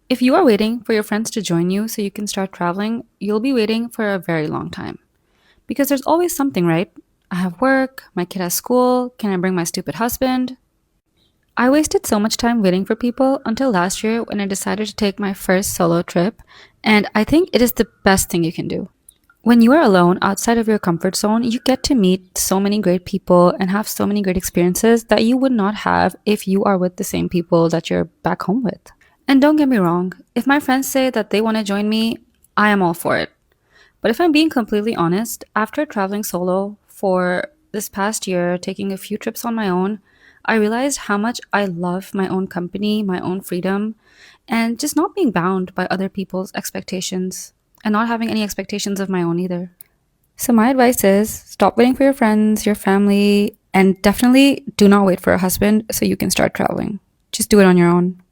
If you are waiting for your friends to join you so you can start traveling, you'll be waiting for a very long time. Because there's always something, right? I have work, my kid has school, can I bring my stupid husband? I wasted so much time waiting for people until last year when I decided to take my first solo trip, and I think it is the best thing you can do. When you are alone outside of your comfort zone, you get to meet so many great people and have so many great experiences that you would not have if you are with the same people that you're back home with. And don't get me wrong, if my friends say that they want to join me, I am all for it. But if I'm being completely honest, after traveling solo for this past year, taking a few trips on my own, I realized how much I love my own company, my own freedom, and just not being bound by other people's expectations and not having any expectations of my own either. So, my advice is stop waiting for your friends, your family, and definitely do not wait for a husband so you can start traveling. Just do it on your own.